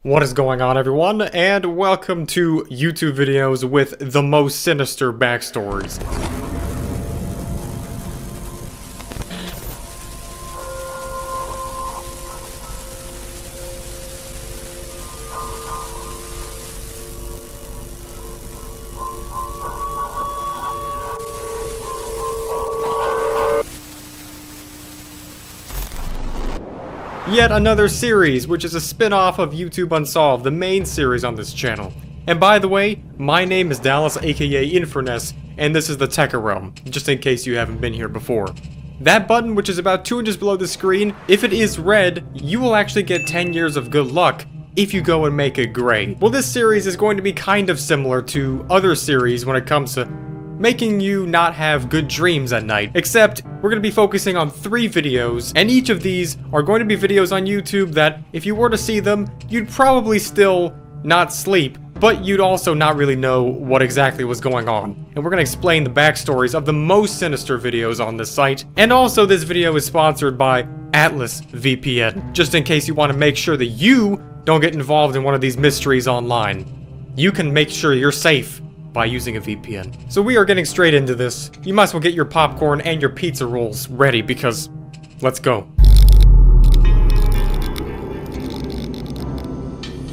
What is going on, everyone, and welcome to YouTube videos with the most sinister backstories. Yet another series, which is a spin-off of YouTube Unsolved, the main series on this channel. And by the way, my name is Dallas, aka Infurness, and this is the Thetekkitrealm, just in case you haven't been here before. That button, which is about 2 inches below the screen, if it is red, you will actually get 10 years of good luck if you go and make it gray. Well, this series is going to be kind of similar to other series when it comes to making you not have good dreams at night. Except, we're going to be focusing on 3 videos, and each of these are going to be videos on YouTube that, if you were to see them, you'd probably still not sleep, but you'd also not really know what exactly was going on. And we're going to explain the backstories of the most sinister videos on this site. And also, this video is sponsored by Atlas VPN, just in case you want to make sure that you don't get involved in one of these mysteries online. You can make sure you're safe by using a VPN. So we are getting straight into this. You might as well get your popcorn and your pizza rolls ready because let's go.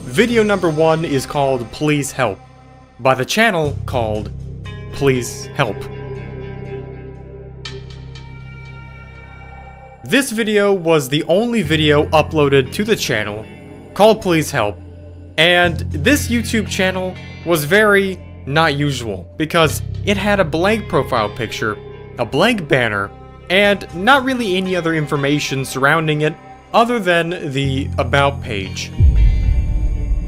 Video number 1 is called Please Help, by the channel called Please Help. This video was the only video uploaded to the channel called Please Help, and this YouTube channel was very not usual, because it had a blank profile picture, a blank banner, and not really any other information surrounding it other than the About page.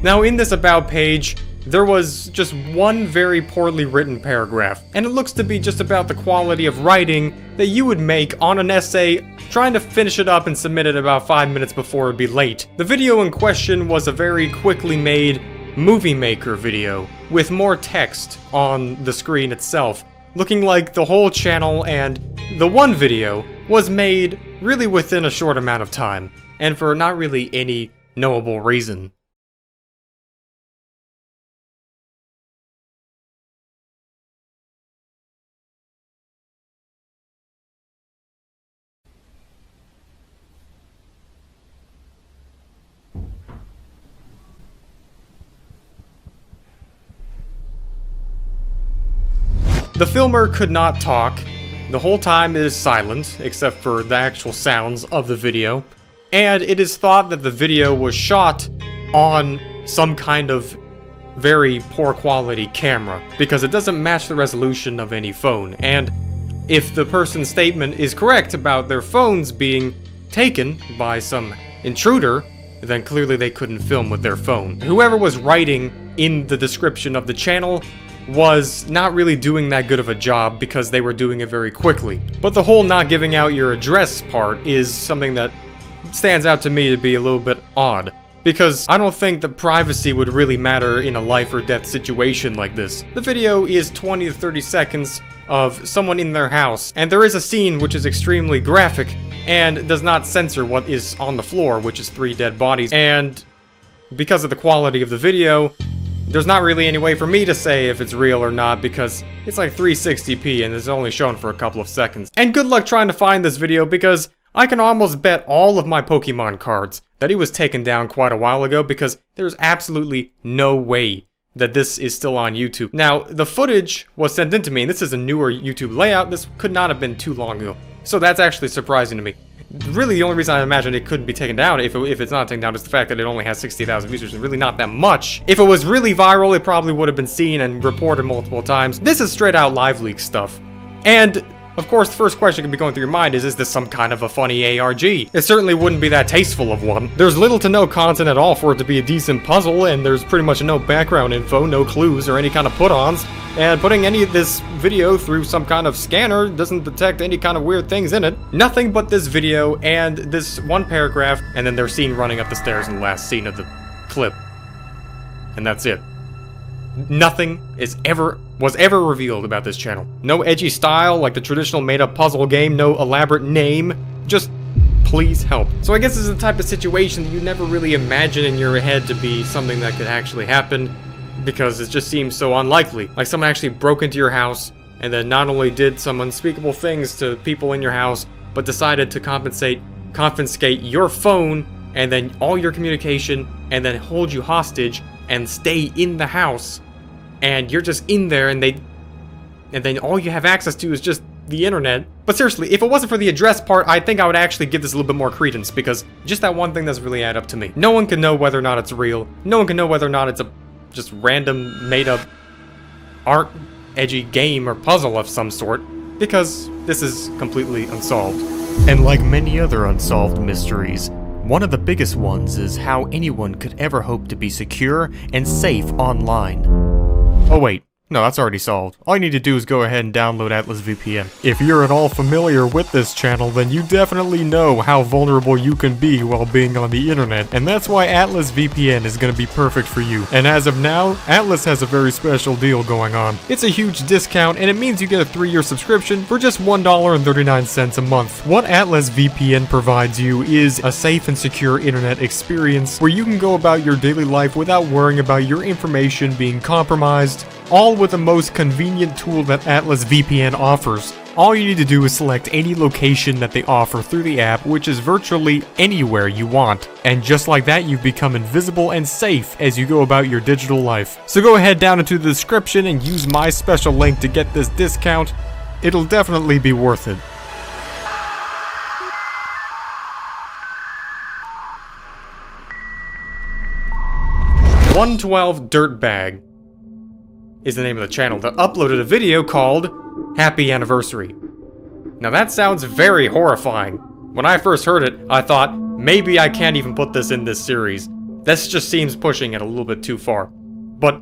Now, in this About page, there was just one very poorly written paragraph, and it looks to be just about the quality of writing that you would make on an essay trying to finish it up and submit it about 5 minutes before it'd be late. The video in question was a very quickly made movie maker video with more text on the screen itself, looking like the whole channel and the one video was made really within a short amount of time, and for not really any knowable reason. The filmer could not talk. The whole time it is silent, except for the actual sounds of the video. And it is thought that the video was shot on some kind of very poor quality camera, because it doesn't match the resolution of any phone. And if the person's statement is correct about their phones being taken by some intruder, then clearly they couldn't film with their phone. Whoever was writing in the description of the channel was not really doing that good of a job because they were doing it very quickly. But the whole not giving out your address part is something that stands out to me to be a little bit odd, because I don't think that privacy would really matter in a life or death situation like this. The video is 20 to 30 seconds of someone in their house, and there is a scene which is extremely graphic and does not censor what is on the floor, which is 3 dead bodies. And because of the quality of the video, there's not really any way for me to say if it's real or not, because it's like 360p and it's only shown for a couple of seconds. And good luck trying to find this video, because I can almost bet all of my Pokemon cards that it was taken down quite a while ago, because there's absolutely no way that this is still on YouTube. Now, the footage was sent in to me, and this is a newer YouTube layout. This could not have been too long ago, so that's actually surprising to me. Really, the only reason I imagine it couldn't be taken down, if it's not taken down, is the fact that it only has 60,000 views, which is really not that much. If it was really viral, it probably would have been seen and reported multiple times. This is straight out live leak stuff. And of course, the first question can be going through your mind is this some kind of a funny ARG? It certainly wouldn't be that tasteful of one. There's little to no content at all for it to be a decent puzzle, and there's pretty much no background info, no clues, or any kind of put-ons. And putting any of this video through some kind of scanner doesn't detect any kind of weird things in it. Nothing but this video and this one paragraph, and then they're seen running up the stairs in the last scene of the clip. And that's it. Nothing was ever revealed about this channel. No edgy style like the traditional made-up puzzle game, no elaborate name, just Please help. So I guess this is the type of situation that you never really imagine in your head to be something that could actually happen, because it just seems so unlikely. Like someone actually broke into your house and then not only did some unspeakable things to people in your house, but decided to confiscate your phone and then all your communication and then hold you hostage and stay in the house. And you're just in there and then all you have access to is just the internet. But seriously, if it wasn't for the address part, I think I would actually give this a little bit more credence, because just that one thing doesn't really add up to me. No one can know whether or not it's real. No one can know whether or not it's a just random made-up art edgy game or puzzle of some sort, because this is completely unsolved. And like many other unsolved mysteries, one of the biggest ones is how anyone could ever hope to be secure and safe online. Oh wait, no, that's already solved. All you need to do is go ahead and download Atlas VPN. If you're at all familiar with this channel, then you definitely know how vulnerable you can be while being on the internet, and that's why Atlas VPN is going to be perfect for you. And as of now, Atlas has a very special deal going on. It's a huge discount, and it means you get a 3-year subscription for just $1.39 a month. What Atlas VPN provides you is a safe and secure internet experience where you can go about your daily life without worrying about your information being compromised, all with the most convenient tool that Atlas VPN offers. All you need to do is select any location that they offer through the app, which is virtually anywhere you want. And just like that, you've become invisible and safe as you go about your digital life. So go ahead down into the description and use my special link to get this discount. It'll definitely be worth it. DIRTBAGS is the name of the channel that uploaded a video called Happy Anniversary. Now that sounds very horrifying. When I first heard it, I thought, maybe I can't even put this in this series. This just seems pushing it a little bit too far. But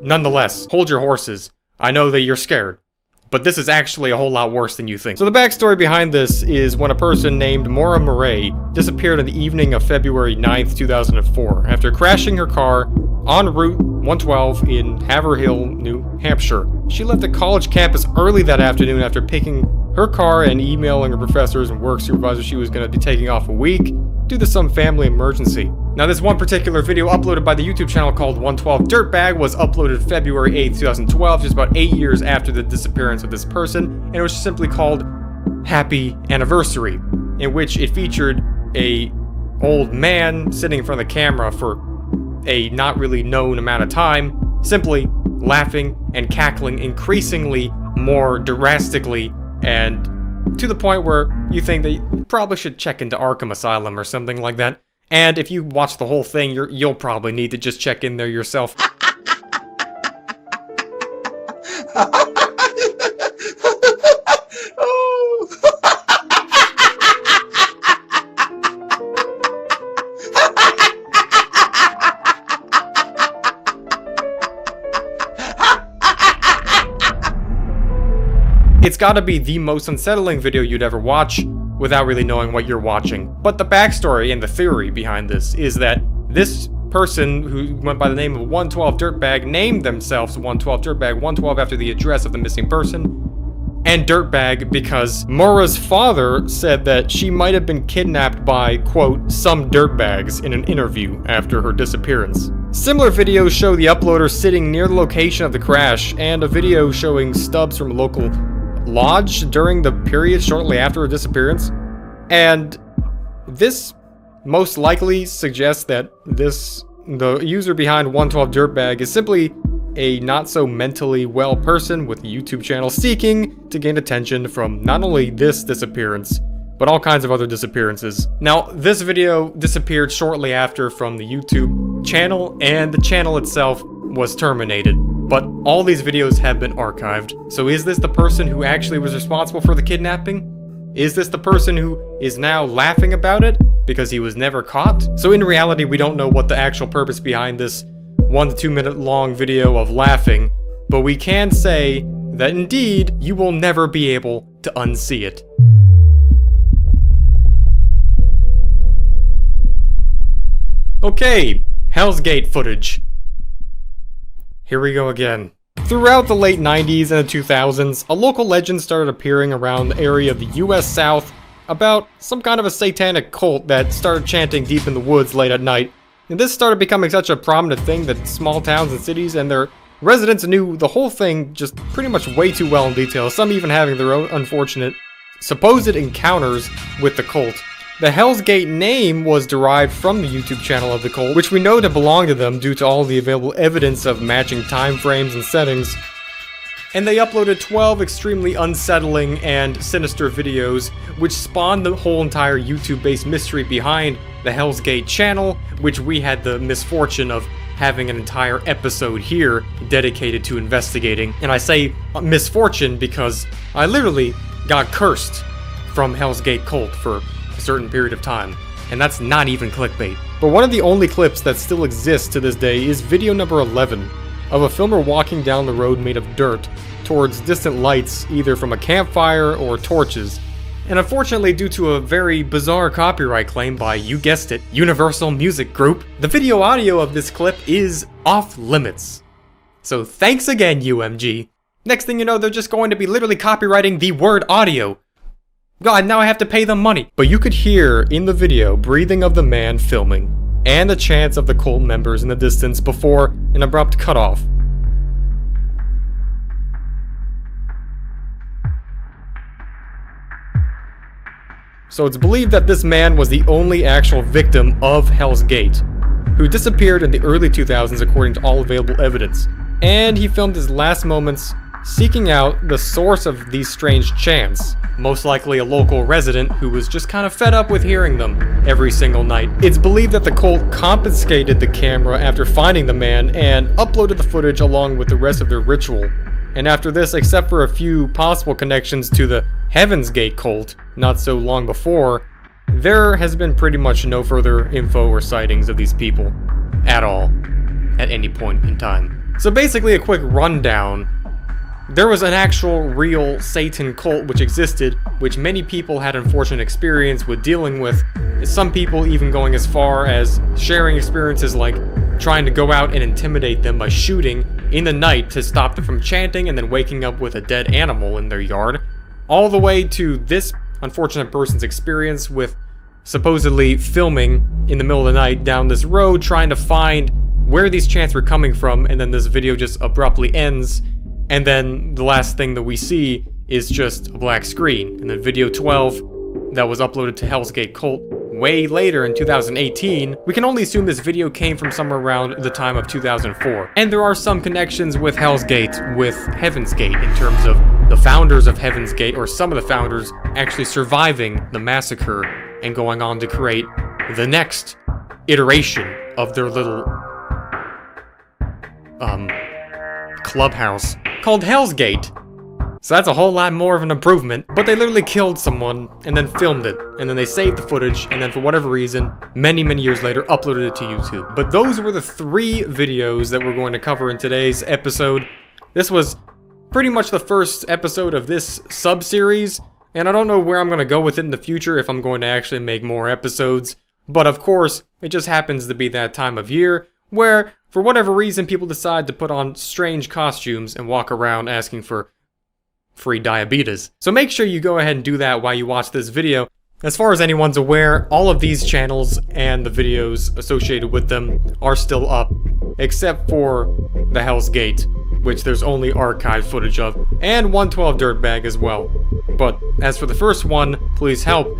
nonetheless, hold your horses. I know that you're scared, but this is actually a whole lot worse than you think. So the backstory behind this is when a person named Maura Murray disappeared on the evening of February 9th, 2004, after crashing her car on Route 112 in Haverhill, New Hampshire. She left the college campus early that afternoon after picking her car and emailing her professors and work supervisors she was going to be taking off a week due to some family emergency. Now this one particular video uploaded by the YouTube channel called 112 was uploaded February 8th, 2012, just about 8 years after the disappearance of this person, and it was simply called Happy Anniversary, in which it featured a old man sitting in front of the camera for a not really known amount of time, simply laughing and cackling increasingly more drastically, and to the point where you think that you probably should check into Arkham Asylum or something like that. And if you watch the whole thing, you'll probably need to just check in there yourself. It's gotta be the most unsettling video you'd ever watch without really knowing what you're watching. But the backstory and the theory behind this is that this person who went by the name of 112 named themselves 112 112 after the address of the missing person, and Dirtbag because Maura's father said that she might have been kidnapped by, quote, some dirtbags in an interview after her disappearance. Similar videos show the uploader sitting near the location of the crash, and a video showing stubs from a local lodge during the period shortly after her disappearance. And this most likely suggests that the user behind 112 is simply a not so mentally well person with a YouTube channel seeking to gain attention from not only this disappearance, but all kinds of other disappearances. Now, this video disappeared shortly after from the YouTube channel, and the channel itself was terminated. But all these videos have been archived. So is this the person who actually was responsible for the kidnapping? Is this the person who is now laughing about it because he was never caught? So in reality, we don't know what the actual purpose behind this 1 to 2 minute long video of laughing, but we can say that indeed, you will never be able to unsee it. Okay, Hell's Gate footage. Here we go again. Throughout the late 90s and the 2000s, a local legend started appearing around the area of the US South about some kind of a satanic cult that started chanting deep in the woods late at night. And this started becoming such a prominent thing that small towns and cities and their residents knew the whole thing just pretty much way too well in detail, some even having their own unfortunate supposed encounters with the cult. The Hell's Gate name was derived from the YouTube channel of the cult, which we know to belong to them due to all the available evidence of matching time frames and settings. And they uploaded 12 extremely unsettling and sinister videos, which spawned the whole entire YouTube-based mystery behind the Hell's Gate channel, which we had the misfortune of having an entire episode here dedicated to investigating. And I say misfortune because I literally got cursed from Hell's Gate cult for a certain period of time. And that's not even clickbait. But one of the only clips that still exists to this day is video number 11 of a filmer walking down the road made of dirt towards distant lights, either from a campfire or torches. And unfortunately, due to a very bizarre copyright claim by, you guessed it, Universal Music Group, the video audio of this clip is off limits. So thanks again, UMG. Next thing you know, they're just going to be literally copyrighting the word audio. God, now I have to pay them money. But you could hear in the video breathing of the man filming, and the chants of the cult members in the distance before an abrupt cutoff. So it's believed that this man was the only actual victim of Hell's Gate, who disappeared in the early 2000s according to all available evidence. And he filmed his last moments seeking out the source of these strange chants, most likely a local resident who was just kind of fed up with hearing them every single night. It's believed that the cult confiscated the camera after finding the man and uploaded the footage along with the rest of their ritual. And after this, except for a few possible connections to the Heaven's Gate cult not so long before, there has been pretty much no further info or sightings of these people at all at any point in time. So basically a quick rundown. There was an actual real Satan cult which existed, which many people had unfortunate experience with dealing with, some people even going as far as sharing experiences like trying to go out and intimidate them by shooting in the night to stop them from chanting and then waking up with a dead animal in their yard, all the way to this unfortunate person's experience with supposedly filming in the middle of the night down this road trying to find where these chants were coming from, and then this video just abruptly ends. And then the last thing that we see is just a black screen. And then video 12 that was uploaded to Hell's Gate cult way later in 2018, we can only assume this video came from somewhere around the time of 2004. And there are some connections with Hell's Gate with Heaven's Gate in terms of the founders of Heaven's Gate, or some of the founders, actually surviving the massacre and going on to create the next iteration of their little clubhouse called Hell's Gate. So that's a whole lot more of an improvement, but they literally killed someone and then filmed it, and then they saved the footage, and then for whatever reason, many years later, uploaded it to YouTube. But those were the 3 videos that we're going to cover in today's episode. This was pretty much the first episode of this sub-series, and I don't know where I'm going to go with it in the future, if I'm going to actually make more episodes. But of course, it just happens to be that time of year where, for whatever reason, people decide to put on strange costumes and walk around asking for free diabetes. So make sure you go ahead and do that while you watch this video. As far as anyone's aware, all of these channels and the videos associated with them are still up, except for the Hell's Gate, which there's only archived footage of, and 112 Dirtbag as well. But as for the first one, Please Help,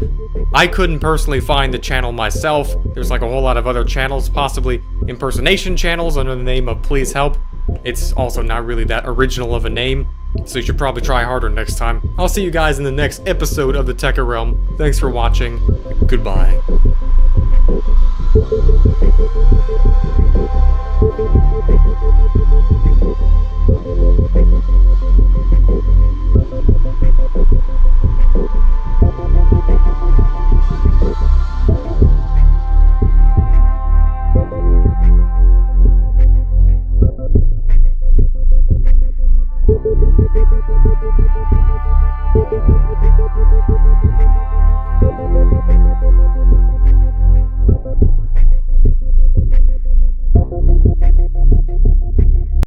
I couldn't personally find the channel myself. There's like a whole lot of other channels, possibly impersonation channels under the name of Please Help. It's also not really that original of a name, so you should probably try harder next time. I'll see you guys in the next episode of the Thetekkitrealm. Thanks for watching. Goodbye.